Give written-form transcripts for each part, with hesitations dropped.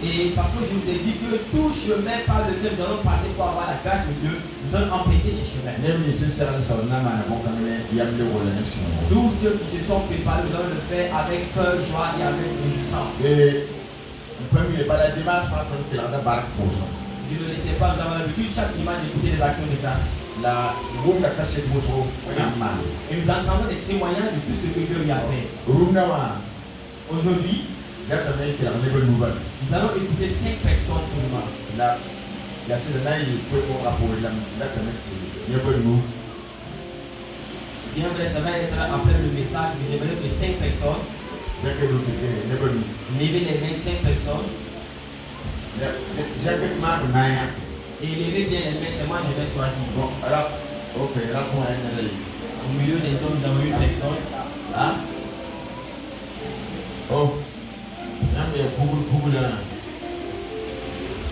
Et parce que je vous ai dit que tout chemin par lequel nous allons passer pour avoir la grâce de Dieu, nous allons emprunter ces chemins. Tous ceux qui se sont préparés, nous allons le faire avec cœur, joie et avec réjouissance. Je ne le sais pas, nous avons l'habitude chaque dimanche d'écouter les actions de grâce. Et nous entendons des témoignages de tout ce que Dieu lui a fait. Aujourd'hui, nous allons écouter 5 personnes seulement. Bien vrai, ça va être après le message, je vais que 5 personnes. Levez les mains, 5 personnes. Et levez bien les mains, c'est moi je vais choisir. Bon, alors, ok, au milieu des hommes, nous avons une personne. Hein? Oh.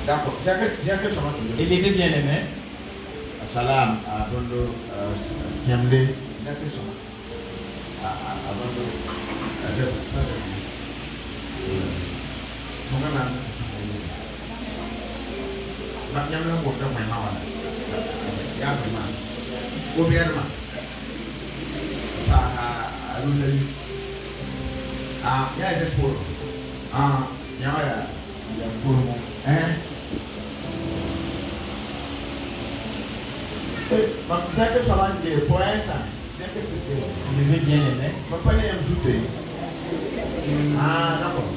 D'accord. Et levez bien les mains. Salam à Dondo Kiamde. Levez bien les mains. Ah, d'accord.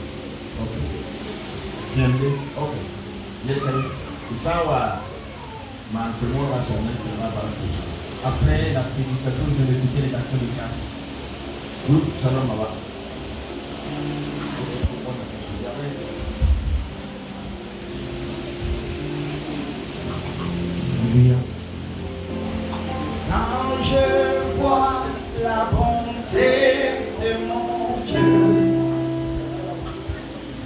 Ok. Après la prédication, je vais écouter les actions de grâce. Quand je vois la bonté de mon Dieu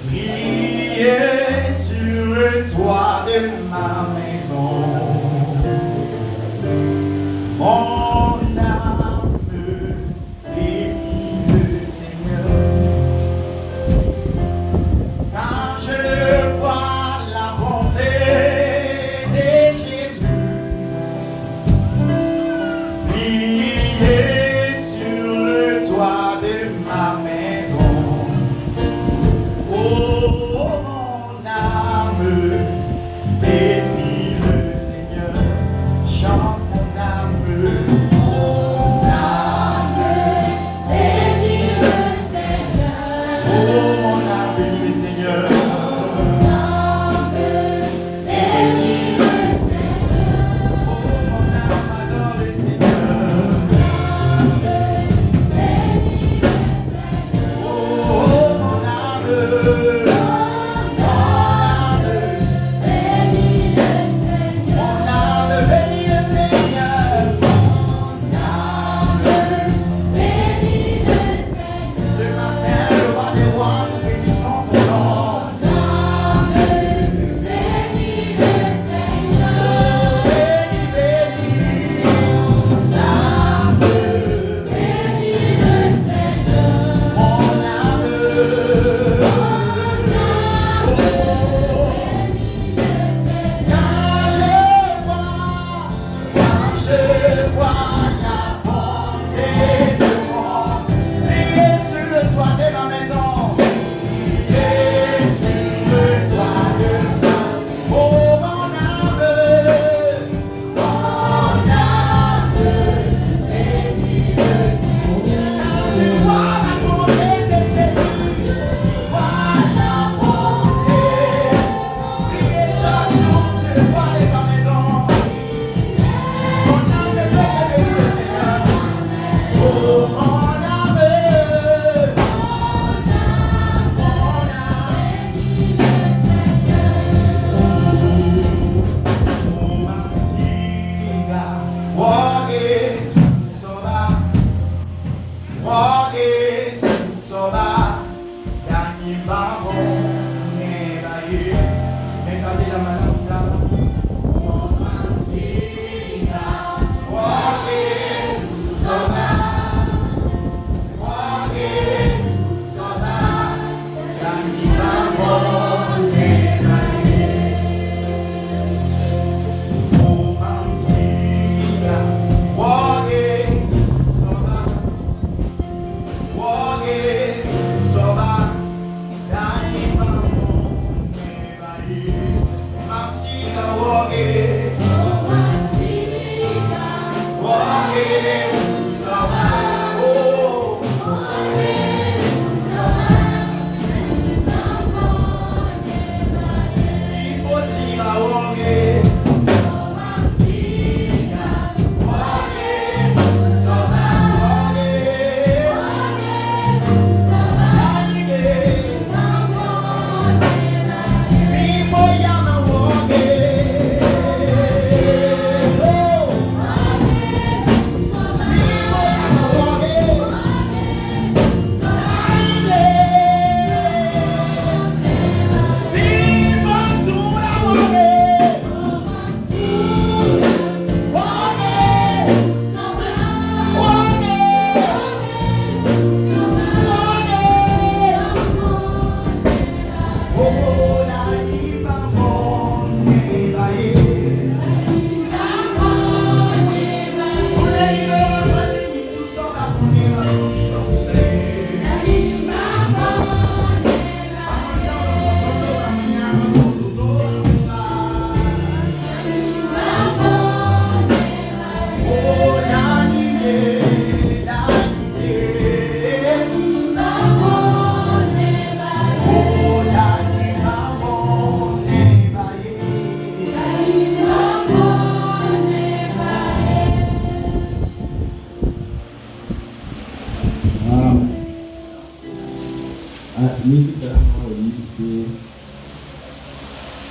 briller sur le toit de ma maison, mon âme bénit le Seigneur. Quand je vois la bonté de Jésus briller sur le toit de ma maison, oh mon âme bénit le Seigneur. Chante mon âme, bénis le Seigneur. oh mon âme bénit le Seigneur. Bénis le Seigneur. Oh mon âme adore le Seigneur. Bénis le Seigneur. Oh mon âme, Bénis le Seigneur. mon âme bénit le Seigneur. Bénis le Seigneur. Ce matin, le roi des rois, nous bénissons ton nom. Bénis le Seigneur. Oh, bénis, bénis, mon âme, Bénis le Seigneur. mon âme. Quand je vois la bonté de mon briller sur le toit de ma maison, briller sur le toit de ma maison, oh mon âme, bénis le Seigneur. Quand tu vois la bonté de Jésus, vois la bonté, briller chaque jour sur le toit de ma maison. Mon âme bénit le Seigneur. Oh mon âme,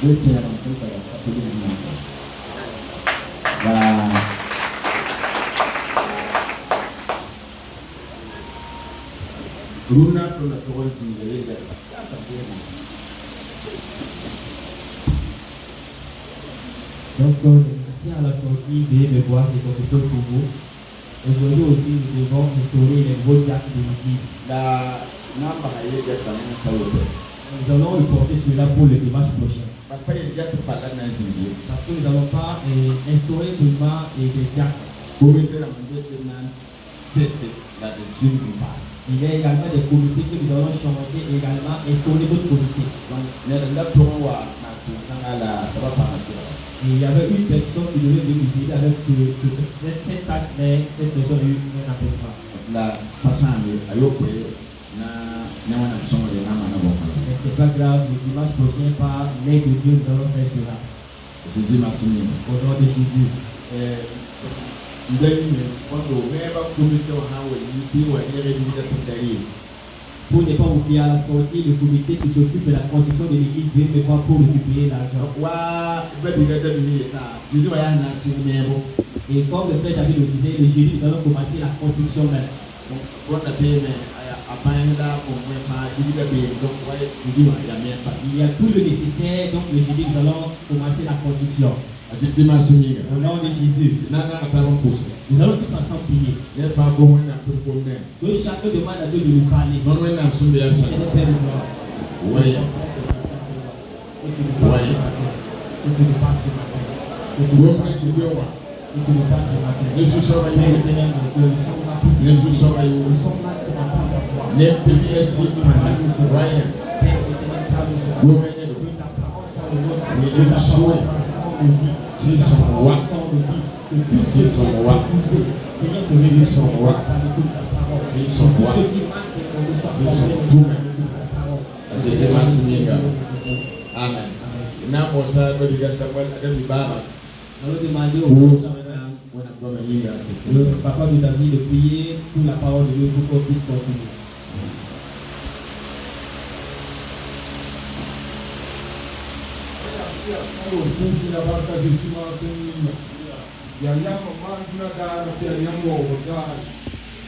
le tiers en fait à la catholique. Luna pour la troisième de Donc, les musiciens à la sortie devaient me voir des compétiteurs pour vous. Aujourd'hui aussi, nous devons restaurer les beaux diacres de l'église. la namba hayeja kanuni kayote. Nous allons reporter cela pour le dimanche prochain. Papa yeja tupala na zingi. Parce que nous n'allons pas instaurer seulement des diacres. Komite la mjete na tete la de zingi pas. Il y a également des comités que nous allons changer et également instaurer d'autres comités. Donc, la tourwa na tukanga la sababa na kila. Et il y avait une personne qui devait venir visiter avec cette tâche, mais cette personne a eu un empêchement. La passante ayokwe na wana somo de nama na bokala. Mais c'est pas grave, le dimanche prochain, par l'aide de Dieu, nous allons faire cela. Jésus Maxime. Au nom de Jésus. Quando meva komite wana weyi wa ere ni da tundari. Pour ne pas oublier à la sortie, le comité qui s'occupe de la construction de l'église vient me voir pour récupérer l'argent. Et comme le frère David le disait, le jeudi, nous allons commencer la construction même. Il y a tout le nécessaire, donc le jeudi, nous allons commencer la construction. Au nom de Jésus. Nous allons tous ensemble prier. Que chacun demande à Dieu de nous parler. Que le Père nous voit. Que tu nous parles ce matin. Que tu nous parles ce matin. Que tu nous parles ce matin. Que tu nous parles ce matin. Père éternel, mon Dieu, nous sommes là pour te prier. Nous sommes là pour entendre ta voix. Père éternel, parle-nous ce matin. Que ta parole soit le nôtre. Que ta parole transforme nos vies. Que ta parole soit nos vies. Que tout ce qui est coupé, Seigneur, se révèle par l'écoute de ta parole. Que tout ce qui manque, c'est qu'on le soit complet par l'écoute de ta parole. Amen. Namosa badiga Samuel adam ibaba. Nous allons demander au papa de David de prier pour la parole de Dieu pour qu'on puisse continuer.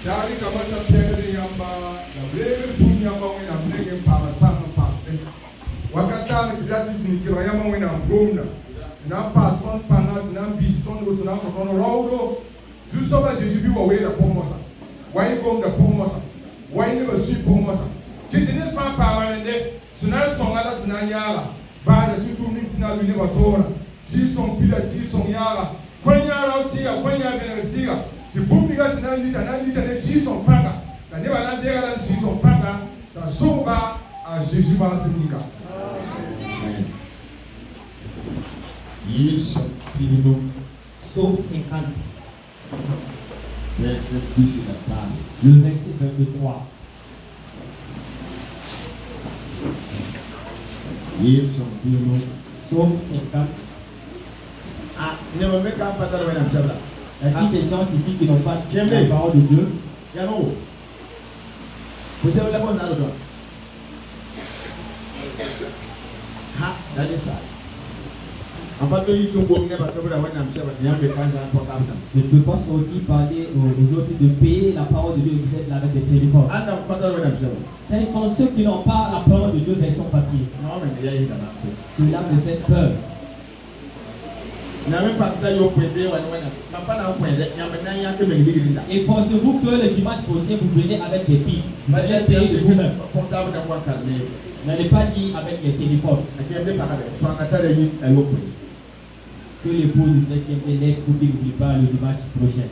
Dari kamata pegre yamba, na breve punya mawina mnege para passe. Wakata kidati sinikira yama wina ngomna. Na passport panas na biston do na kono rawdo. Zusoba Jésus wa wera pomosa. Wai gomda pomosa. Wai ne wasu pomosa. Kitine fa parande, sina songala sina yala. Ba da tutu min sina bi ne batora. Si son pila si son yala. Kwanya rawsiya kwanya benasiya. The boom because now these and then she's on Praga. The never land there and she's on Praga. The soba as Jesus Basinica. Yes, Psaume 50, verset 10 la table. le verset 23. Yes, Psaume 50. ah, ne me mets pas dans le même sabla. Il y a des gens ici qui n'ont pas la parole de Dieu. Yano. Vous savez la bonne argent. Ha, d'aller ça. En fait, il faut qu'on n'ait pas de problème avec ça. Il y a des gens qui ont pas de Je ne peux pas sortir parler aux autres de payer la parole de Dieu. Vous êtes là avec des téléphones. ah, non, pas de problème avec ça. Quels sont ceux qui n'ont pas la parole de Dieu version papier? Non, mais il y a une dame. Cela me fait peur. Et forcez-vous que le dimanche prochain vous venez avec des pipes. Vous allez payer de vous-même. N'allez pas lire avec les téléphones. Que l'épouse de l'aide pour qu'il n'oublie pas le dimanche prochain.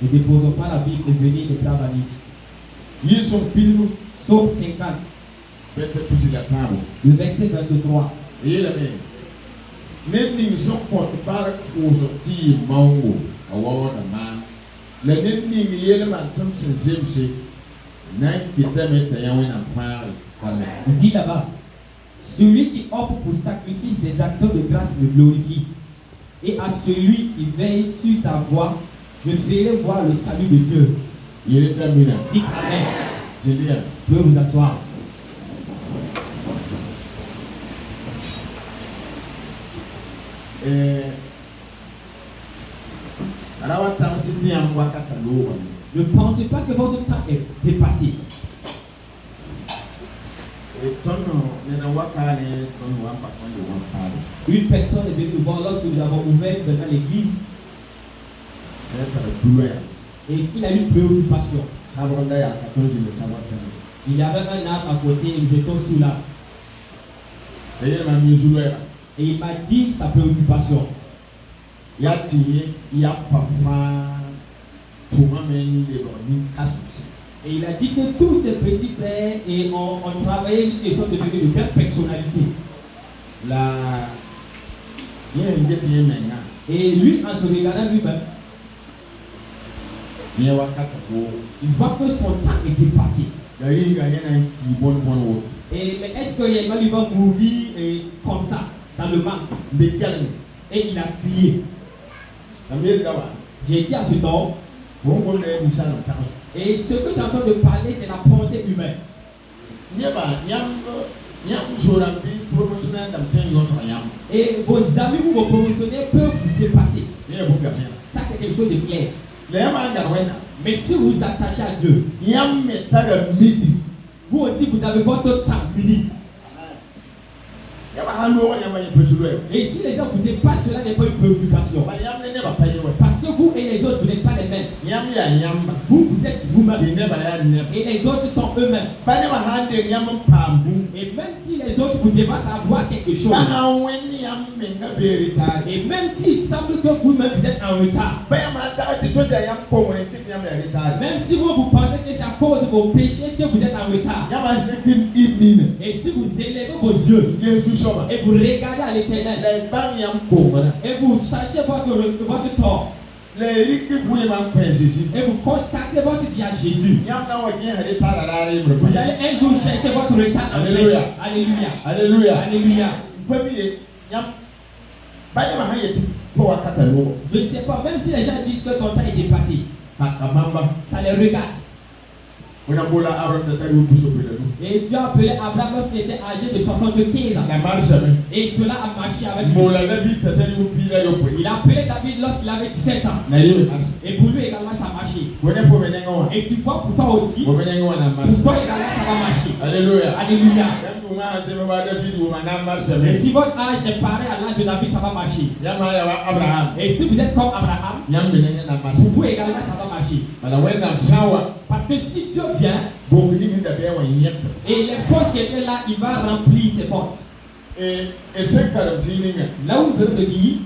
Ne déposons pas la Bible et venez de travailler. Psaume 50, le verset 23. Nending support barak uso ti mango awo na ma le nending yele man samson james na kitameta yawe na fare amen. Il dit là-bas, celui qui offre pour sacrifice des actions de grâce me glorifie, et à celui qui veille sur sa voie, je ferai voir le salut de Dieu. Il est terminé. Dites Amen. Je dis, vous pouvez vous asseoir. alawa ta siti yam wa kata lo. Ne pensez pas que votre temps est dépassé. Une personne est venue nous voir lorsque nous avons ouvert dans l'église et qu'il a eu une préoccupation. Il y avait un arbre à côté et nous étions sous l'arbre. Et il m'a dit sa préoccupation. Et il a dit que tous ses petits frères ont travaillé jusqu'à ce qu'ils sont devenus de grandes personnalités. Et lui, en se regardant lui-même, il voit que son temps est dépassé. Et mais est-ce qu'il va lui mourir comme ça, dans le manque? Et il a crié. J'ai dit à ce homme, et ce que tu es en train de parler, c'est la pensée humaine. Et vos amis ou vos promotionnaires peuvent vous dépasser. Ça, c'est quelque chose de clair. Mais si vous vous attachez à Dieu, vous aussi, vous avez votre temps midi. Et si les gens vous dépassent, cela n'est pas une préoccupation. Parce que vous et les autres, vous n'êtes pas les mêmes. Vous êtes vous-même. Et les autres sont eux-mêmes. Et même si les autres vous dépassent à voir quelque chose. Et même s'il semble que vous-même vous êtes en retard. Même si vous pensez que c'est à cause de vos péchés que vous êtes en retard. Et si vous élevez vos yeux. Et vous regardez à l'Éternel. Et vous cherchez votre tort. Et vous consacrez votre vie à Jésus. Vous allez un jour chercher votre retard. Alléluia. Alléluia. Alléluia. Alléluia. Je ne sais pas, même si les gens disent que ton temps est dépassé, ça les regarde. Et Dieu a appelé Abraham lorsqu'il était âgé de 75 ans. Et cela a marché avec lui. Il a appelé David lorsqu'il avait 17 ans. Et pour lui également ça a marché. Et tu vois pour toi aussi, pour toi également ça va marcher. Alléluia. Alléluia. Et si votre âge est pareil à l'âge de David, ça va marcher. Et si vous êtes comme Abraham, pour vous également ça va marcher. Parce que si Dieu vient, et les forces qui étaient là, il va remplir ses forces. Là où vous venez de lire,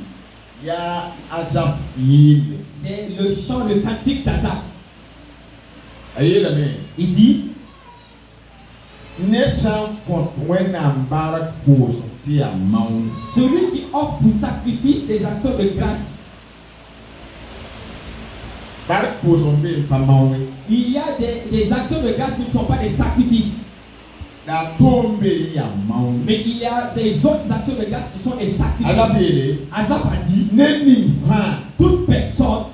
c'est le chant, le cantique d'Azaph. Il dit, celui qui offre pour sacrifice des actions de grâce. Il y a des actions de grâce qui ne sont pas des sacrifices. Mais il y a des autres actions de grâce qui sont des sacrifices. Azaph a dit, toute personne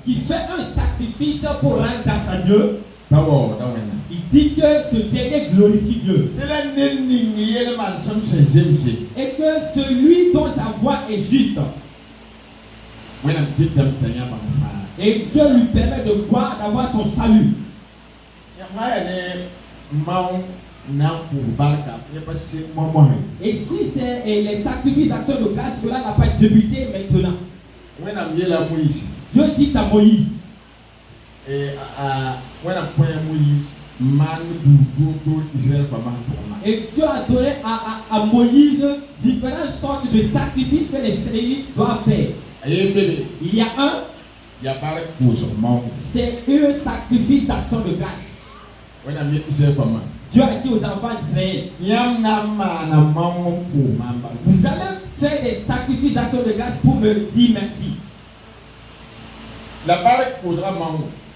qui fait un sacrifice pour rendre grâce à Dieu, il dit que ce dernier glorifie Dieu. Et que celui dont sa voix est juste. Et Dieu lui permet de voir, d'avoir son salut. Et si c'est les sacrifices d'actions de grâce, cela n'a pas débuté maintenant. Dieu dit à Moïse. Et Dieu a donné à Moïse différentes sortes de sacrifices que les Israélites doivent faire. Il y a un, c'est un sacrifice d'action de grâce. Dieu a dit aux enfants d'Israël, vous allez faire des sacrifices d'action de grâce pour me dire merci.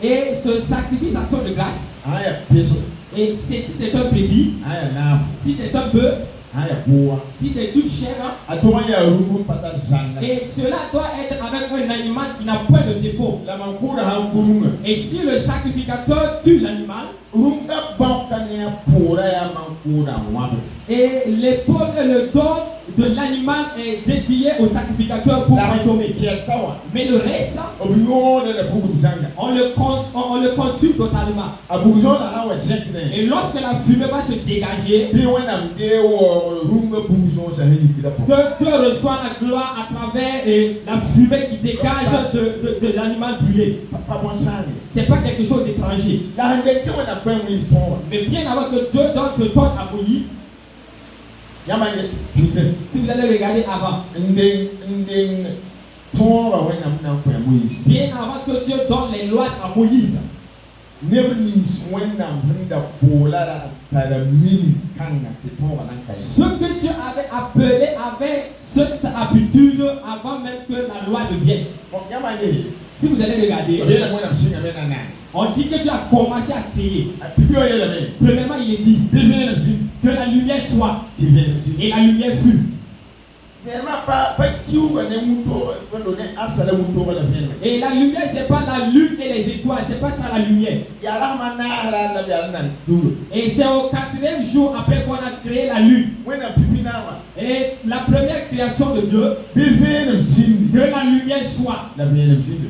Et ce sacrifice d'action de grâce, et si c'est un bébé, si c'est un bœuf, si c'est une chair, et cela doit être avec un animal qui n'a point de défaut. Et si le sacrificateur tue l'animal, Et l'épaule et le dos de l'animal est dédié au sacrificateur pour consommer. Mais le reste, on le consume totalement. Et lorsque la fumée va se dégager, que Dieu reçoit la gloire à travers la fumée qui dégage de l'animal brûlé. C'est pas quelque chose d'étranger. Mais bien avant que Dieu donne ce don à Moïse, si vous allez regarder avant, bien avant que Dieu donne les lois à Moïse, ce que Dieu avait appelé avec cette habitude avant même que la loi ne vienne. Si vous allez regarder, on dit que Dieu a commencé à créer. Premièrement, il est dit que la lumière soit et la lumière fut. Et la lumière, c'est pas la lune et les étoiles, c'est pas ça la lumière. Et c'est au 4e jour après qu'on a créé la lune. Et la première création de Dieu, que la lumière soit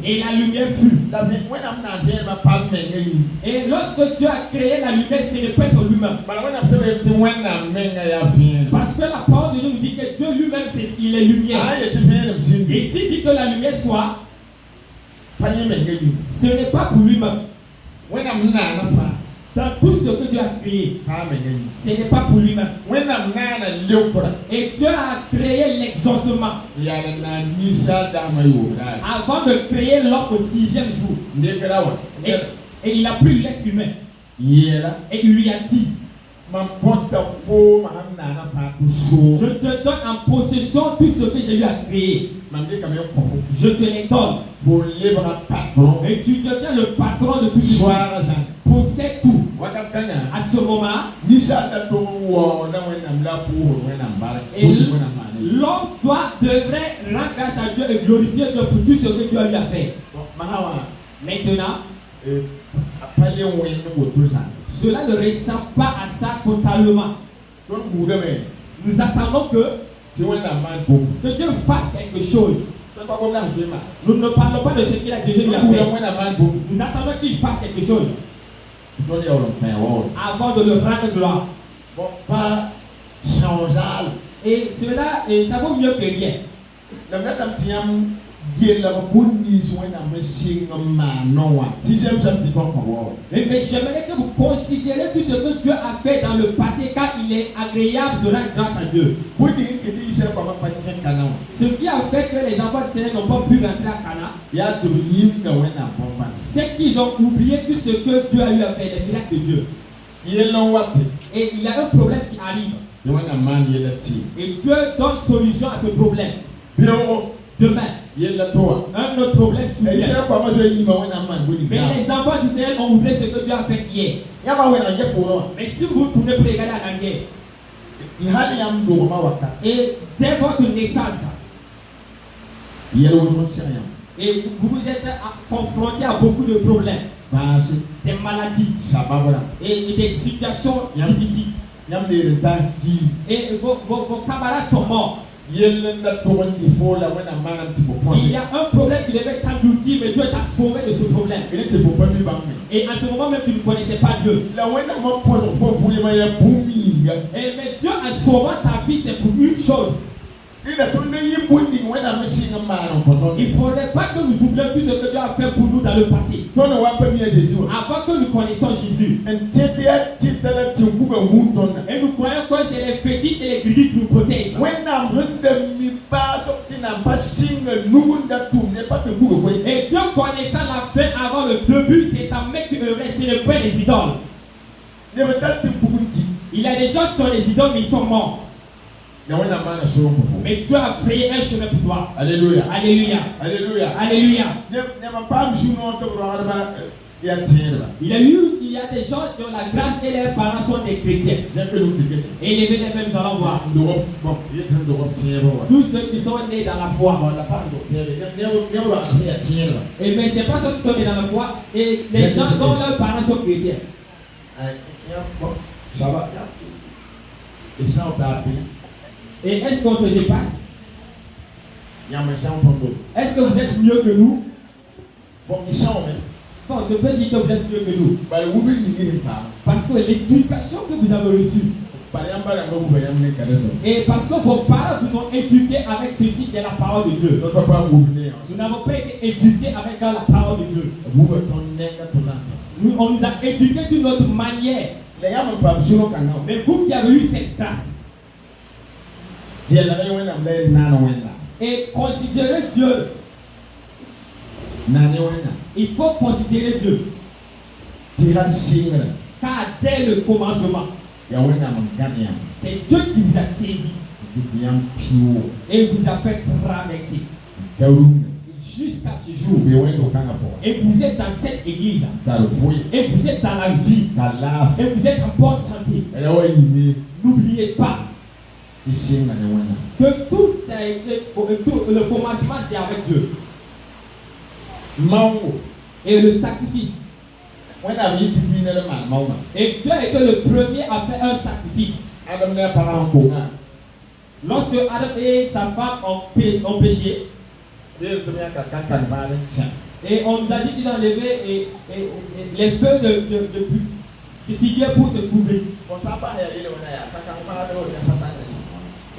et la lumière fut. Et lorsque Dieu a créé la lumière, c'est le peuple lui-même. Parce que la parole de Dieu nous dit que Dieu lui-même, il est lumière. Et s'il dit que la lumière soit, ce n'est pas pour lui-même. Dans tout ce que Dieu a créé, ce n'est pas pour lui-même. Et Dieu a créé l'exaucement avant de créer l'homme au 6e jour. Et il a pris l'être humain. Et il lui a dit, je te donne en possession tout ce que je lui ai créé. Je te les donne. Et tu deviens le patron de tout ce qui possède tout. À ce moment, l'homme devrait rendre grâce à Dieu et glorifier Dieu pour tout ce que Dieu lui a fait. Maintenant, cela ne ressemble pas à ça totalement. Nous attendons que Dieu fasse quelque chose. Nous ne parlons pas de ce qu'il a déjà lui a fait. Nous attendons qu'il fasse quelque chose avant de le rendre gloire. Et cela, ça vaut mieux que rien. Mais j'aimerais que vous considérez tout ce que Dieu a fait dans le passé, car il est agréable de rendre grâce à Dieu. Ce qui a fait que les enfants de Seigneur n'ont pas pu rentrer à Cana, c'est qu'ils ont oublié tout ce que Dieu a eu à faire, les miracles de Dieu. Et il y a un problème qui arrive. Et Dieu donne solution à ce problème. Demain, un autre problème survient. Mais les enfants d'Israël ont oublié ce que Dieu a fait hier. Mais si vous tournez pour regarder en arrière, et dès votre naissance, et vous vous êtes confronté à beaucoup de problèmes, des maladies et des situations difficiles. Et vos camarades sont morts. Il y a un problème qui devait t'engloutir, mais Dieu t'a sauvé de ce problème. Et à ce moment même, tu ne connaissais pas Dieu. Mais Dieu, en sauvant ta vie, c'est pour une chose. Il ne faudrait pas que nous oublions tout ce que Dieu a fait pour nous dans le passé. Avant que nous connaissions Jésus. Et nous croyons que c'est les fétiches et les grilles qui nous protègent. Et Dieu connaissant la fin avant le début, c'est sa main qui œuvrait, c'est le point des idoles. Il y a des gens qui ont des idoles, mais ils sont morts. Mais Dieu a créé un chemin pour toi. Alléluia. Alléluia. Alléluia. Alléluia. Il y a des gens qui ont la grâce et leurs parents sont des chrétiens. Et les mêmes, nous allons voir. Tous ceux qui sont nés dans la foi. Et mais ce n'est pas ceux qui sont nés dans la foi. Et les gens dont leurs parents sont chrétiens. Et ça, on t'a appelé. Et est-ce qu'on se dépasse? Il y a un méchant pour nous. Est-ce que vous êtes mieux que nous? Bon, ils sont même. Bon, je peux dire que vous êtes mieux que nous. Bah, vous voulez n'y pas. Parce que l'éducation que vous avez reçue, Par exemple, vous voyez un cadre. et parce que vos parents vous ont éduqué avec ceci de la parole de Dieu. Notre papa, vous venez. Nous n'avons pas été éduqués avec la parole de Dieu. Vous êtes ton nez à tout le monde. On nous a éduqués d'une autre manière. Les gens ne peuvent pas sur le canal. Mais vous qui avez eu cette grâce, Dieu l'a eu un blé, nan, et considérez Dieu, nan, il faut considérer Dieu. Tira signe. Car dès le commencement, Il y a un gagnant. c'est Dieu qui vous a saisi Il y a un pio. et vous a fait traverser Taoum. jusqu'à ce Vous jour. pouvez le canapé. Et vous êtes dans cette église. T'as le fouille. Et vous êtes dans la vie. T'as l'art. Et vous êtes en bonne santé. Elle a eu N'oubliez pas une signe. que tout a été, le commencement c'est avec Dieu. Mango. Et le sacrifice. When I meet people in the man, Et Dieu a été le premier à faire un sacrifice. Adam n'a pas encore. Lorsque Adam et sa femme ont péché, et on nous a dit qu'ils ont levé les feux de figuier pour se couvrir.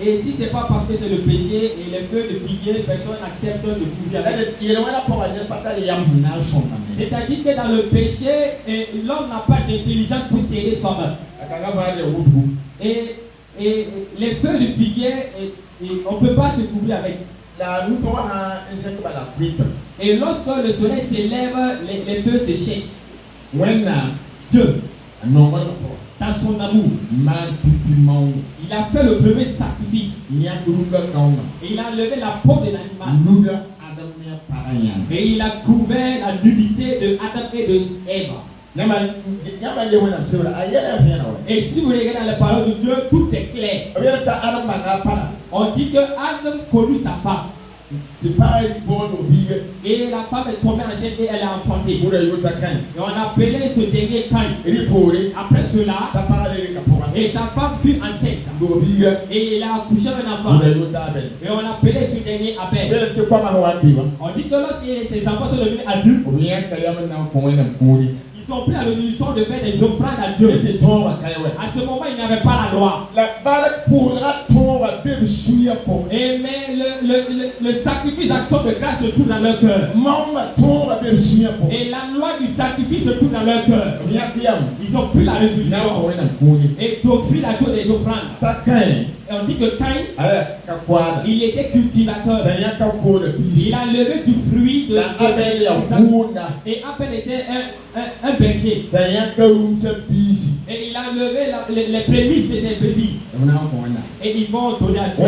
Et si ce n'est pas parce que c'est le péché et les feux de figuier, personne n'accepte de se couvrir avec. C'est-à-dire que dans le péché, l'homme n'a pas d'intelligence pour s'aider soi-même. Et les feux de figuier, on ne peut pas se couvrir avec. Et lorsque le soleil s'élève, les feux se cherchent. Dieu, dans son amour, il a fait le premier sacrifice. Et il a levé la peau de l'animal. Et il a couvert la nudité de Adam et de Ève. Et si vous regardez dans la parole de Dieu, tout est clair. On dit que Adam connut sa femme. Et la femme est tombée enceinte et elle a enfanté. Et on appelait ce dernier Caïn. Après cela, et sa femme fut enceinte. Et il a accouché un enfant. Et on appelait ce dernier Abel. On dit que lorsque ses enfants sont devenus adultes, ils ont pris la résolution de faire des offrandes à Dieu. À ce moment, il n'y avait pas la loi. Et mais le sacrifice d'action de grâce se trouve dans leur cœur. Et la loi du sacrifice se trouve dans leur cœur. Ils ont pris la résolution et d'offrir à Dieu des offrandes. Et on dit que Caïn, il était cultivateur. Il a levé du fruit de et Abel était un berger. Et il a levé les prémices de ses brebis. Et ils vont donner à Dieu.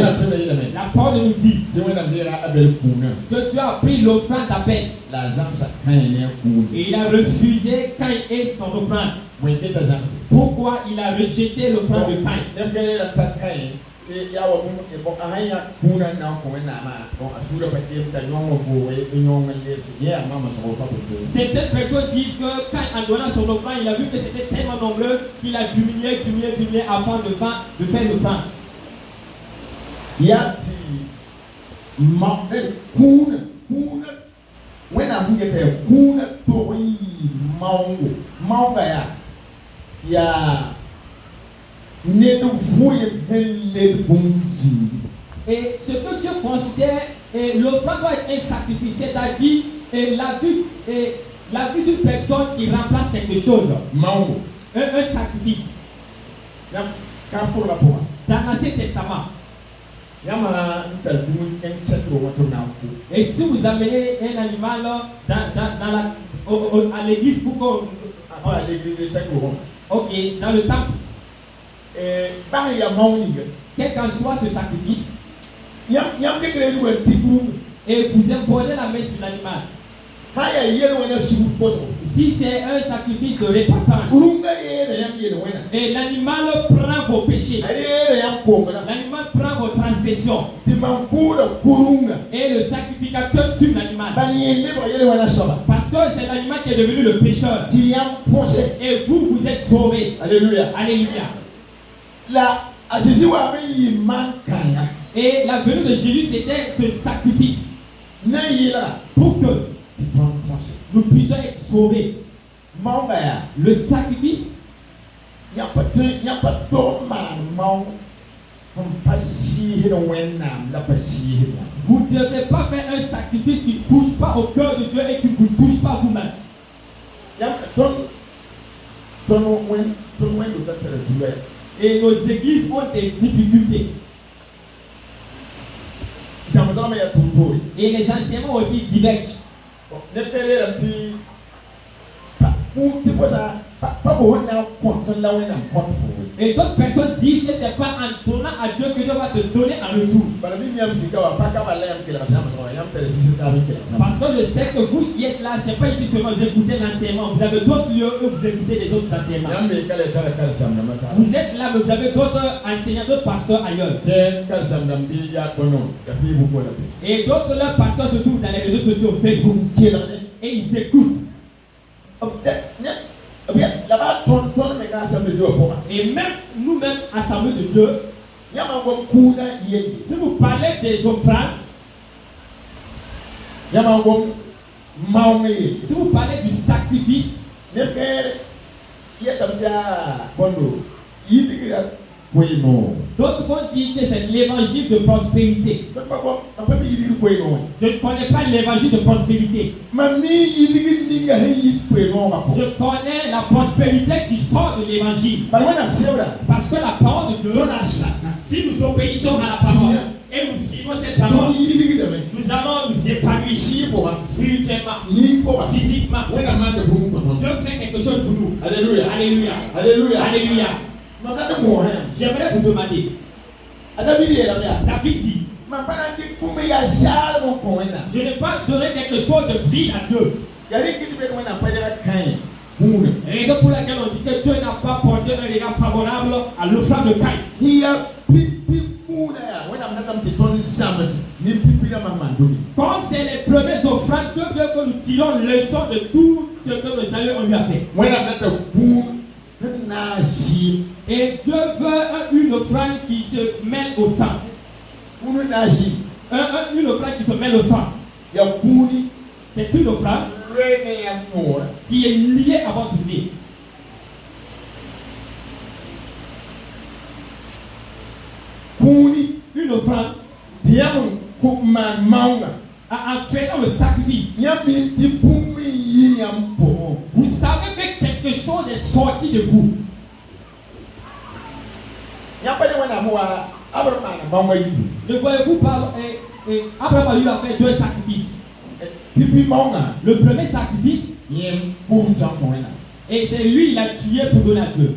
La parole nous dit que Dieu a pris l'offrande d'Abel. Et il a refusé Caïn et son offrande. Pourquoi il a rejeté l'offrande de Caïn? Certaines personnes disent que quand en donnant son offrande, il a vu que c'était tellement nombreux qu'il a diminué avant de faire l'offrande. Et ce que Dieu considère, l'offrande doit être un sacrifice, c'est-à-dire la vie d'une personne qui remplace quelque chose. Un sacrifice. Dans l'Ancien Testament. Et si vous amenez un animal à l'église pour qu'on... Ok, dans le temple. Quel qu'en soit ce sacrifice, et vous imposez la main sur l'animal. Si c'est un sacrifice de repentance, et l'animal prend vos péchés, l'animal prend vos transgressions, et le sacrificateur tue l'animal. Parce que c'est l'animal qui est devenu le pécheur. Et vous êtes sauvés. Alléluia. Alléluia. asisi wa be yi mankanga Et la venue de Jésus, c'était ce sacrifice na yi la pour que ti pon ponse nous puissions être sauvés. maunga ya Le sacrifice, nya to ma mau kom pasi hino wenam la pasi hino vous ne devez pas faire un sacrifice qui ne touche pas au cœur de Dieu et qui ne vous touche pas vous-même. nya ton wen do ta tere zuwe Et nos églises ont des difficultés. jamazama ya tutori Et les enseignements aussi divergent. ne pere la ti pa ku ti posa pa bo na konton la wenam konfo Et d'autres personnes disent que ce n'est pas en donnant à Dieu que Dieu va te donner en retour. bala mi nyam sika wa pa ka wala yam kila jama ko yam tere sisi ta bi kila Parce que je sais que vous qui êtes là, ce n'est pas ici seulement vous écoutez l'enseignement. Vous avez d'autres lieux où vous écoutez les autres enseignements. yam be kala kala sam na mata Vous êtes là, mais vous avez d'autres enseignants, d'autres pasteurs ailleurs. ke kala sam na bi ya kono ya fi bu ko la Et d'autres, leurs pasteurs se trouvent dans les réseaux sociaux, Facebook. kila Et ils écoutent. là-bas ton me ka sam de Dieu pour Et même nous-mêmes, assemblée de Dieu, yama go kuna yeye si vous parlez des offrandes, yama go maungi si vous parlez du sacrifice, ne pere ye tamja bondo yidigira koino d'autres vont dire que c'est l'évangile de prospérité. ba pa bi yidigira koino Je ne connais pas l'évangile de prospérité. mami yidigira ninga he yid koino ma ko Je connais la prospérité qui sort de l'évangile. ba wana sebra Parce que la parole de Dieu, ton asata si nous obéissons à la parole et nous suivons cette ton parole, yidigira me nous allons nous épanouir si bo ba spirituellement, yi ko ba physiquement. wana man de bu ko ton Dieu fait quelque chose pour nous. alléluia Alléluia. alléluia Alléluia. ma da mo ha J'aimerais vous demander, adabi de la ya David dit, ma bana di kuma ya shal mo ko wana je n'ai pas donné quelque chose de vil à Dieu. yari kidi be ko na pa dela kan bune Raison pour laquelle on dit que Dieu n'a pas porté un regard favorable à l'offrande de Caïn. hiya pipi kuna ya wana mnaka mtitoni shamas ni pipi na mama ndoni Comme c'est les premières offrandes, Dieu veut que nous tirons leçon de tout ce que nos aïeux ont lui a fait. wana mnaka ku na shi Et Dieu veut une offrande qui se mêle au sang. kunu na shi Une offrande qui se mêle au sang. ya kuni C'est une offrande rene ya nyora qui est liée à votre vie. kuni Une offrande diam ku man maunga en faisant le sacrifice. ya binti pumi yi yam po Vous savez que quelque chose est sorti de vous. ya pa de wana mo wa abraham na maunga yi Ne voyez-vous pas, Abraham a eu à faire deux sacrifices. pipi maunga Le premier sacrifice, yem ku jam mo ina et c'est lui, il a tué pour donner à Dieu.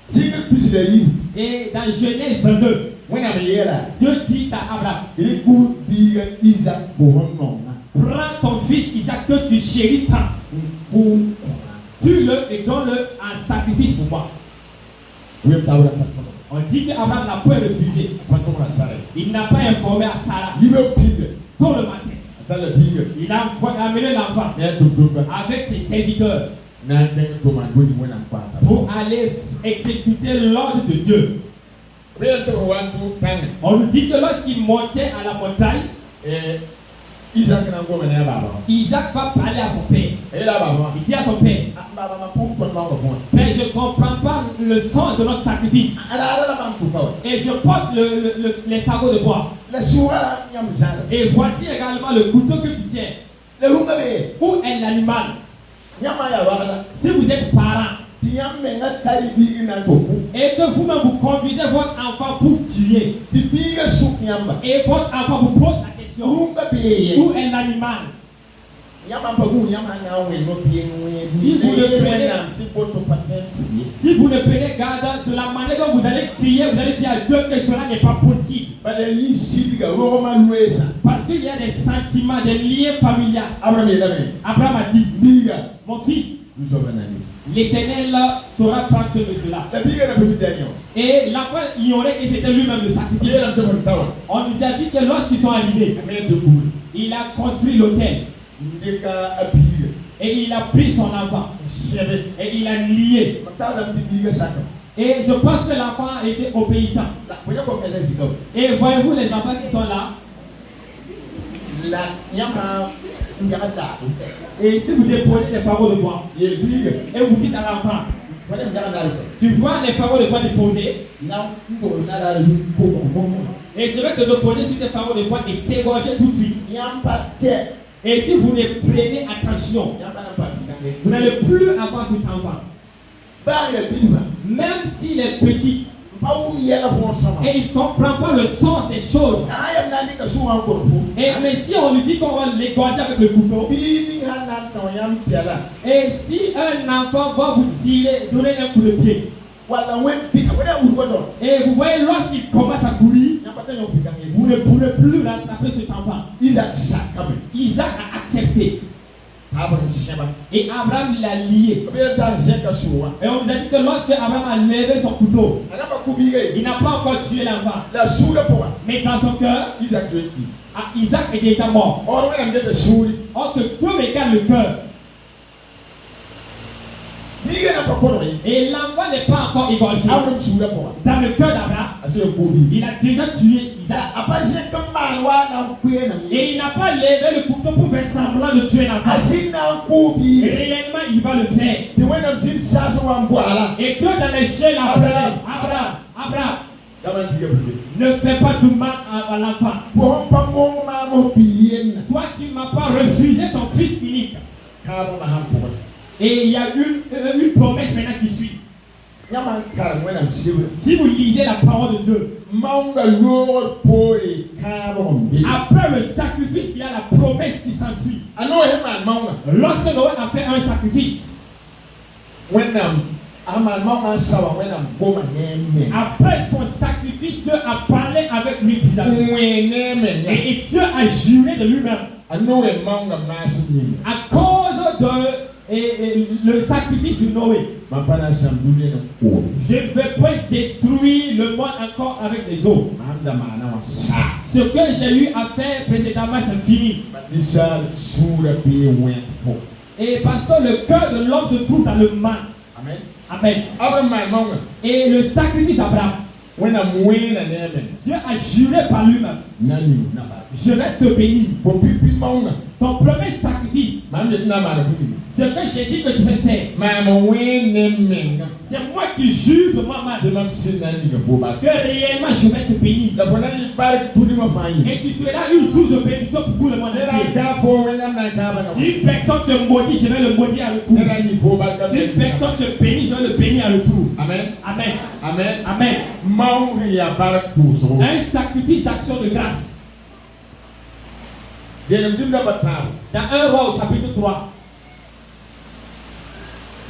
singa pisi da yi Et dans Genèse 22, wana me yela Dieu dit à Abraham, ili ku biga Isaac bohono na prends ton fils Isaac que tu chéris tant, ku tue-le et donne-le en sacrifice pour moi. we tawra patto On dit qu'Abraham n'a pas refusé. patto na sare Il n'a pas informé à Sarah. yibe pide Tôt le matin, atala biga il a amené l'enfant ne tutuba avec ses serviteurs na ne to man godi wona pa pour aller exécuter l'ordre de Dieu. Rien to wan tu tanga On nous dit que lorsqu'il montait à la montagne, Isaac na ngoma na baba Isaac va parler à son père. e la baba Il dit à son père, baba ma pu kon ma ko Père, je ne comprends pas le sens de notre sacrifice. ala la man tu ka Et je porte les fagots de bois. la suwa nyam zala Et voici également le couteau que tu tiens. le runga be Où est l'animal? nyama ya wala Si vous êtes parent ti nyam me na tari bi na ko ku et que vous-même vous conduisez votre enfant pour tuer, ti biga su nyamba et votre enfant vous pose la question, runga be ye où est l'animal? nyama pa ku nyama na we no bi en Si vous le prenez- na ti poto patent bi Si vous ne prenez garde de la manière dont vous allez crier, vous allez dire à Dieu que cela n'est pas possible. ba de yi sidiga roma luesa Parce qu'il y a des sentiments, des liens familiaux. abraham ye dame Abraham a dit, biga mon fils, nous sommes analyse l'Éternel saura prendre soin de cela. la biga na pe daniel Et l'enfant ignorait que c'était lui-même le sacrifice. ye na te mon tawa On nous a dit que lorsqu'ils sont arrivés, mais te ku il a construit l'autel ndeka abiga et il a pris son enfant shebe et il a lié. mata la ti biga saka Et je pense que l'enfant était obéissant. La première fois qu'elle est ici, Et voyez-vous les enfants qui sont là. la nyama ngada Et si vous déposez les paroles de bois ye biga et vous dites à l'enfant, fane ngada tu vois les paroles de bois déposées, na ngo na la ju ko ko et je vais te déposer sur ces paroles de bois et t'égorger tout de suite. nyamba te Et si vous ne prenez attention, nyamba na pa bigange vous n'allez plus avoir cet enfant. ba ya biba Même s'il est petit pa wu yela fo sama et il ne comprend pas le sens des choses. ayam na ni ka su an ko fu Et, mais si on lui dit qu'on va l'égorger avec le couteau, bi ni ha na to yam piala et si un enfant va vous tirer, donner un coup de pied, wala wen bi ko da wu ko do et vous voyez lorsqu'il commence à courir, nyamba te yo bigange vous ne pourrez plus rattraper cet enfant. Isaac sakame Isaac a accepté Abraham sheba et Abraham l'a lié. be ta zeka suwa Et on nous a dit que lorsque Abraham a levé son couteau, ana ba ku biga il n'a pas encore tué l'enfant. la suga po Mais dans son cœur, Isaac je ki Isaac est déjà mort. or wen am de suri Or que Dieu regarde le cœur. biga na pa ko ri Et l'enfant n'est pas encore égorgé. Abraham suga po Dans le cœur d'Abraham, ase ko bi il a déjà tué Isaac. apa je kam man wa na ku ye na mi Et il n'a pas levé le couteau pour faire semblant de tuer l'enfant. asi na ku bi Et réellement, il va le faire. ti wen am jin sa so wan bo ala Et Dieu dans les cieux l'a appelé. Abraham, Abraham, dama biga bi ne fais pas du mal à l'enfant. bo pa mo ma mo bi yen Toi qui ne m'as pas refusé ton fils unique. ka ba ma han ko Et il y a une promesse maintenant qui suit. nyama kar wen am sibre Si vous lisez la parole de Dieu, maunga lord pori ka ba bi après le sacrifice, il y a la promesse qui s'ensuit. ano he man maunga Lorsque Noé a fait un sacrifice, wen am aman maunga sawa wen am bo ma neme après son sacrifice, Dieu a parlé avec lui vis-à-vis. wen neme Et Dieu a juré de lui-même. ano he maunga masini À cause de le sacrifice de Noé, mapana sambule na ko je ne vais pas détruire le monde encore avec les eaux. manda mana wa sa Ce que j'ai eu à faire précédemment, c'est fini. misal sura bi wen po Et parce que le cœur de l'homme se trouve dans le mal. amen Amen. abraham man maunga Et le sacrifice d'Abraham, wen am wen na neme Dieu a juré par lui-même. nani na ba Je vais te bénir. bo pipi maunga Ton premier sacrifice, mam na ma na bi ce que j'ai dit que je vais faire, ma wen neme c'est moi qui jure de moi-même de mam sin na ni bo ba que réellement je vais te bénir. la bona yi bar pudi ma fa yi Et tu seras une source de bénédiction pour tout le monde era entier. ka po wen am na ka ba na Si une personne te maudit, je vais le maudire à retour. era ni bo ba ka Si une personne te bénit, je vais le bénir à retour. amen Amen. amen Amen. maunga ya bar ku so Un sacrifice d'action de grâce. dem dim na batam Dans 1 roi au chapitre 3,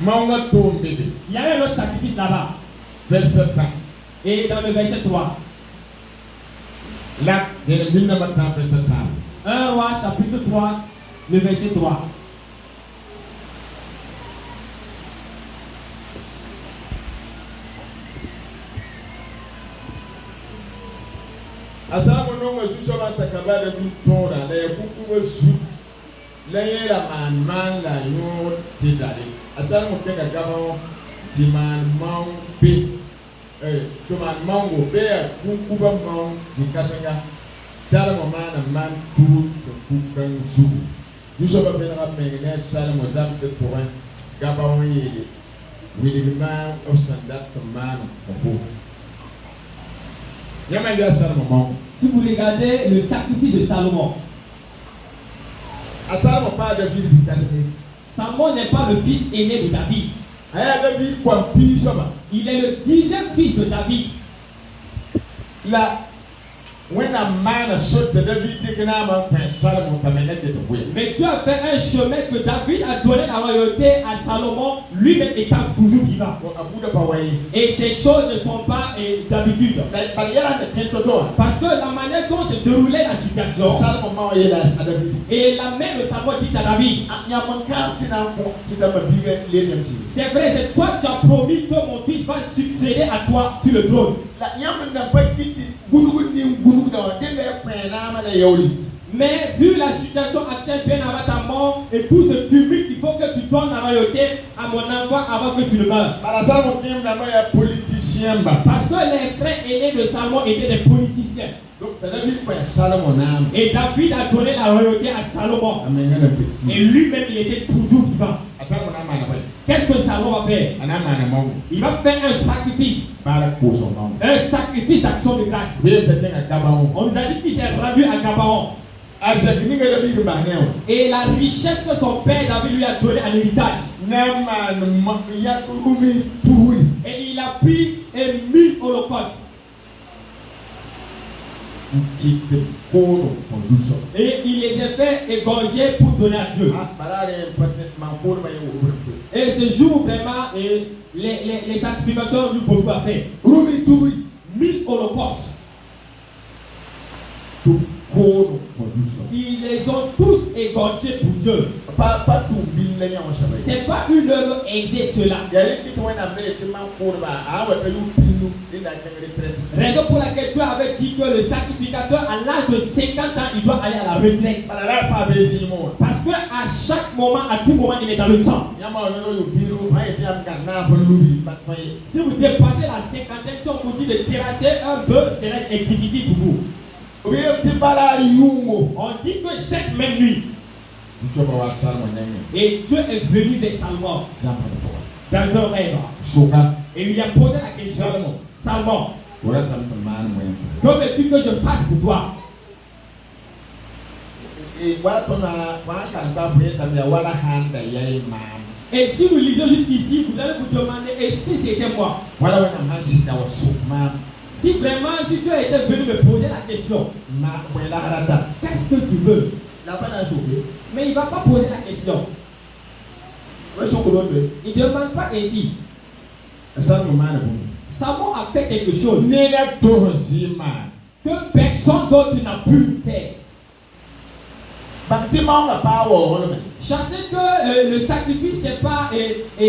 maunga to mbebe il y a un autre sacrifice là-bas. verset 10 Et dans le verset 3, la dem dim na batam verset 10 1 roi chapitre 3, le verset 3. asamu no wa su so ba sakaba da bi tora la yakuku wa su la yera man la yo tidare asamu ke ga gaba ti man be to man wo be kuku ba man ti kasanga salamo man tu to kukan su du so ba be na me ne salamo zam se point gaba won yele with the man of sandat to man of food. Si vous regardez le sacrifice de Salomon, Salomon n'est pas le fils aîné de David. Il est le 10e fils de David. When a man sought the David Salomon Mais Dieu a fait un chemin que David a donné la royauté à Salomon, lui-même étant toujours vivant. Et ces choses ne sont pas d'habitude. Parce que la manière dont se déroulait la situation, et la mère de Salomon dit à David, c'est vrai, c'est toi qui as promis que mon fils va succéder à toi sur le trône. Mais vu la situation actuelle bien avant ta mort et tout ce tumulte, il faut que tu donnes la royauté à mon enfant avant que tu ne meures. Parce que les frères aînés de Salomon étaient des politiciens. Et David a donné la royauté à Salomon. Et lui-même, il était toujours vivant. Qu'est-ce que Salomon va faire? Il va faire un sacrifice. Un sacrifice d'action de grâce. On nous a dit qu'il s'est rendu à Gabaon. Et la richesse que son père David lui a donnée en héritage. Et il a pris et mis holocauste. Et il les a fait égorger pour donner à Dieu. Et ce jour, vraiment, les sacrificateurs ont eu beaucoup à faire. 1000 holocaustes. Ils les ont tous égorgés pour Dieu. C'est pas une œuvre aisée cela. Raison pour laquelle Dieu avait dit que le sacrificateur à l'âge de 50 ans il doit aller à la retraite. Parce que à chaque moment, à tout moment, il est dans le sang. Si vous dépassez la cinquantaine, si on vous dit de terrasser un bœuf, c'est difficile pour vous. On dit que cette même nuit, et Dieu est venu vers Salomon dans un rêve. Et il lui a posé la question: Salomon, que veux-tu que je fasse pour toi? Et si nous lisons jusqu'ici, vous allez vous demander: et si c'était moi? Si vraiment, si Dieu était venu me poser la question, qu'est-ce que tu veux? Mais il ne va pas poser la question. Il ne demande pas ainsi. Salomon a fait quelque chose que personne d'autre n'a pu faire. Cherchez que le sacrifice, ce n'est pas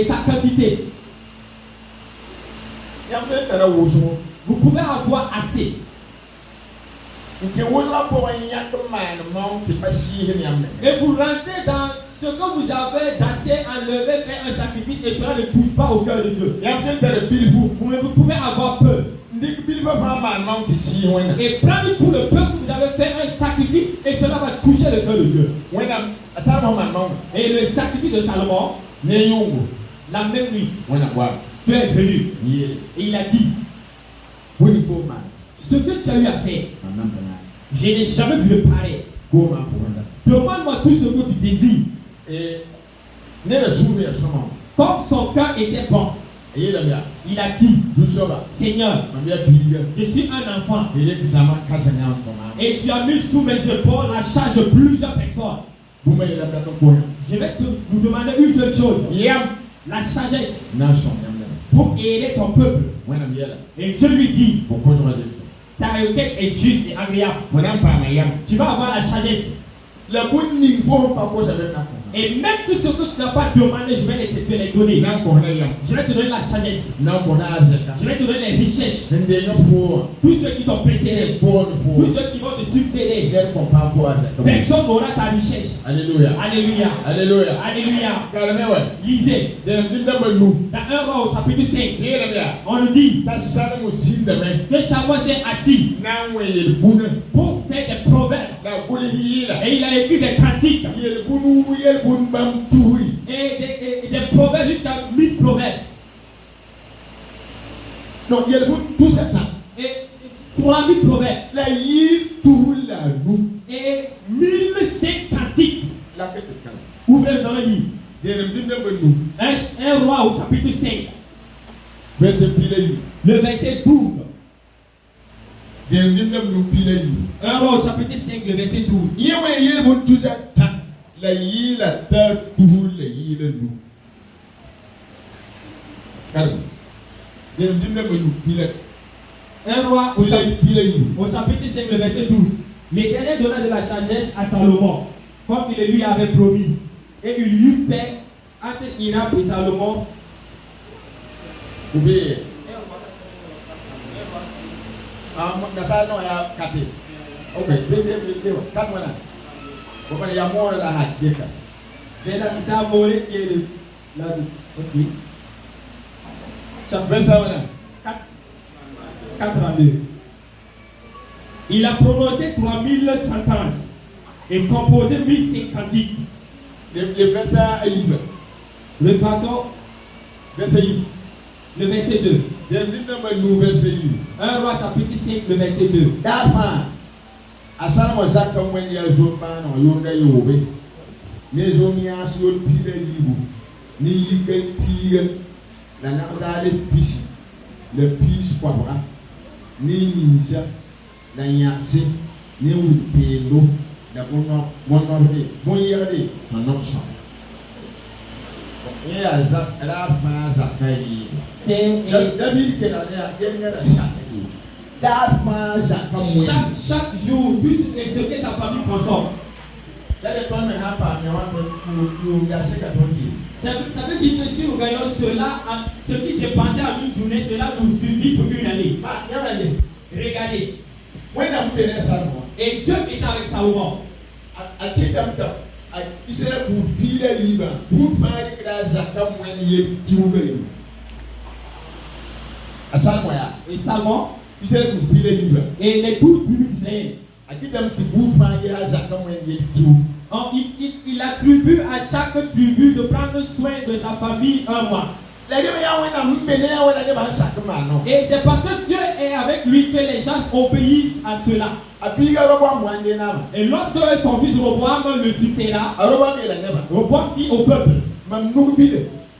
sa quantité. Vous pouvez avoir assez. Et vous rentrez dans ce que vous avez d'assez enlevé, faire un sacrifice et cela ne touche pas au cœur de Dieu. Vous pouvez avoir peur. Et prendre tout le peuple que vous avez fait un sacrifice et cela va toucher le cœur de Dieu. Et le sacrifice de Salomon, la même nuit, Dieu est venu et il a dit: ce que tu as eu à faire, je n'ai jamais vu le pareil. Demande-moi tout ce que tu désires. Comme son cœur était bon, il a dit: Seigneur, je suis un enfant et tu as mis sous mes épaules la charge de plusieurs personnes. Je vais vous demander une seule chose: la sagesse pour aider ton peuple. Et Dieu lui dit: ta requête est juste et agréable. Tu vas avoir la sagesse. Et même tout ce que tu n'as pas demandé, je vais te les donner. Je vais te donner la sagesse. Je vais te donner les richesses. Tous ceux qui t'ont précédé, tous ceux qui vont te succéder, personne n'aura ta richesse. Alléluia. Alléluia. Alléluia. Alléluia. Lisez. Dans 1 Roi au chapitre 5, on nous dit que Salomon s'est assis pour faire des proverbes. Et il a écrit des cantiques. Et des proverbes jusqu'à 1000 proverbes. Donc il y a tout ça. Et 3000 proverbes. Et 1005 cantiques. Ouvrez les oreilles. 1 Roi au chapitre 5. Le verset 12. 1 Roi au chapitre 5, le verset 12. Un roi au chapitre 5, le verset 12. L'Éternel donna de la sagesse à Salomon, comme il lui avait promis. Et il y eut paix entre Hiram et Salomon. Comment il y a moins de la hackeka. C'est là qui s'est amouré qui est le. Là, ok. Verset 4 à 2. Il a prononcé 3000 sentences et composé 1005 cantiques. Le verset Aïb. Le pardon, Verset Aïb. le verset 2. Verset Aïb. 1 Roi chapitre 5, le verset 2. Dafa. Asana mo zaka mwen ya zomba no yonda yobe. Ne zomia so pile yibu. Ni yibe pile. La nazale pisi. Le pis kwabra. Ni yinja. La yasi. Ni wipelo. La monorbe. Bon yerde. Anopsa. Et à la fin, ça fait. C'est David qui est là, il y a chaque jour, tout ce que sa famille consomme. Ça veut dire que si nous gagnons cela, ce qui dépensait à une journée, cela nous suffit pour une année. Regardez. Et Dieu est avec Salomon. Et Salomon et les 12 tribus d'Israël. Il attribue à chaque tribu de prendre soin de sa famille un mois. Et c'est parce que Dieu est avec lui que les gens obéissent à cela. Et lorsque son fils Roboam le succéda, Roboam dit au peuple,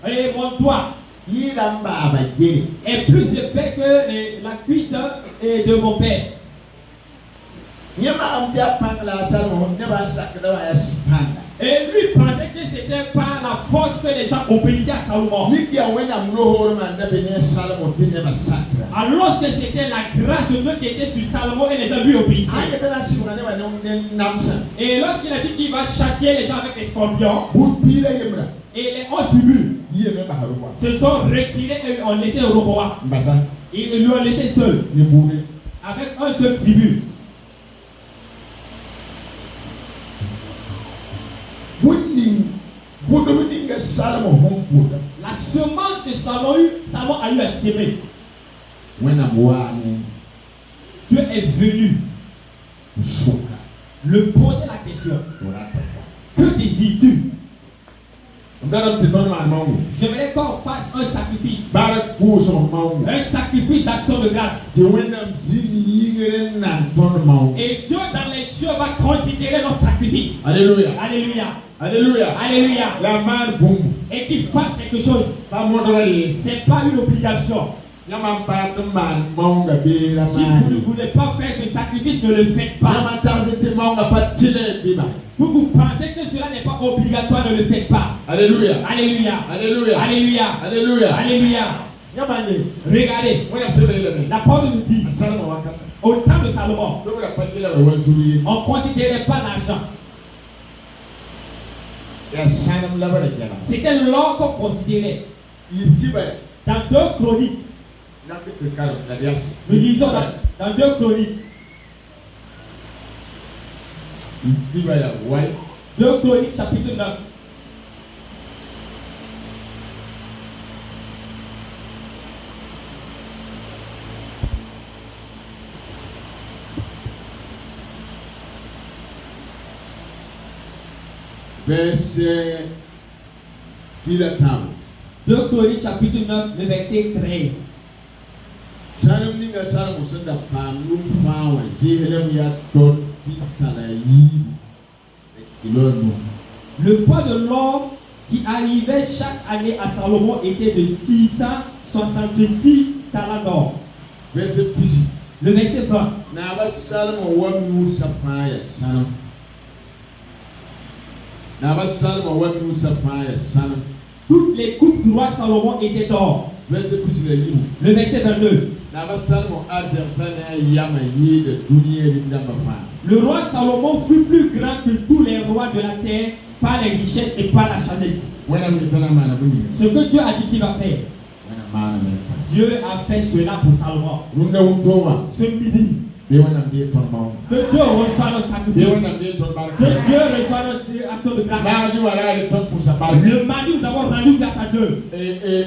et mon doigt est plus épais que la cuisse de mon père. Et lui pensait que c'était par la force que les gens obéissaient à Salomon. Alors que c'était la grâce de Dieu qui était sur Salomon et les gens lui obéissaient. Et lorsqu'il a dit qu'il va châtier les gens avec les scorpions, et les 11 tribus se sont retirés et ont laissé Roboam. Ils l'ont laissé seul, avec un seul tribu. La semence que Salomon a eu à s'aimer. Dieu est venu le poser la question. Que désires-tu? J'aimerais qu'on fasse un sacrifice. Un sacrifice d'action de grâce. Et Dieu dans les cieux va considérer notre sacrifice. Alléluia. Alléluia. Alléluia. Alléluia. La main boum. Et qu'il fasse quelque chose. C'est pas une obligation. Si vous ne voulez pas faire ce sacrifice, ne le faites pas. Vous pensez que cela n'est pas obligatoire, ne le faites pas. Alléluia. Alléluia. Alléluia. Alléluia. Alléluia. Alléluia. Regardez. La parole nous dit, au temps de Salomon, on ne considérait pas l'argent. C'était l'or qu'on considérait. Dans 2 Chroniques, nous lisons dans 2 Chroniques, 2 Chroniques chapitre 9. Verset 2 Chroniques chapitre 9, le verset 13. Le poids de l'or qui arrivait chaque année à Salomon était de 666 talents d'or. Le verset 20. Toutes les coupes du roi Salomon étaient d'or. Le verset 22. Le roi Salomon fut plus grand que tous les rois de la terre par les richesses et par la sagesse. Ce que Dieu a dit qu'il va faire, Dieu a fait cela pour Salomon. Ce midi, Be wona be ton mawo. Que Dieu reçoive notre Be sacrifice. wona be ton baraka. Que Dieu reçoive notre action de grâce. Mardi wala le ton pour sa baraka. Le mardi, nous avons rendu grâce à Dieu.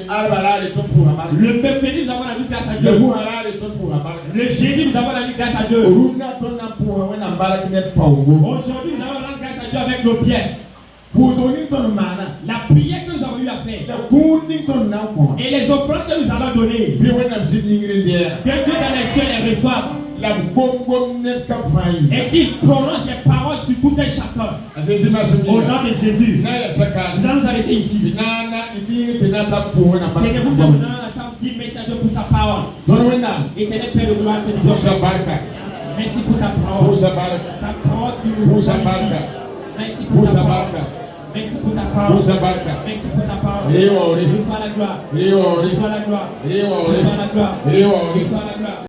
Alba le ton pour la baraka. Le mercredi, nous avons rendu grâce à Le Dieu. wala le ton pour la baraka. Le jeudi, nous avons rendu grâce à Dieu. Runa ton na pour wona baraka net pawo. Aujourd'hui, nous allons rendre grâce à Dieu avec nos pieds. Pour zoni ton mana. La prière que nous avons eu à faire. La kuni ton na ko. Et les offrandes que nous allons donner. Be wona bisi ingrédients. Que Dieu dans les cieux les reçoive. La gom net ka fayi. Et qu'il prononce les paroles sur tout un chacun. Jésus m'a soumis. Au nom de Jésus. Na ya saka. Nous allons nous arrêter ici. Nana ibi tenata pour wona baraka. Tenez-vous que nous allons ensemble dire merci à Dieu pour sa parole. Ton wona. Éternel Père de gloire, te Pour disons sa baraka. merci pour ta Pour parole. sa baraka. Ta parole qui nous Pour sa enrichit. baraka. Merci Pour pour sa ta parole. baraka. Merci pour ta parole. Pour sa baraka. Merci pour ta parole. Rewa ore. Reçois la gloire. Rewa ore. Reçois la gloire. Rewa ore. Reçois la gloire. Rewa ore. Reçois la gloire.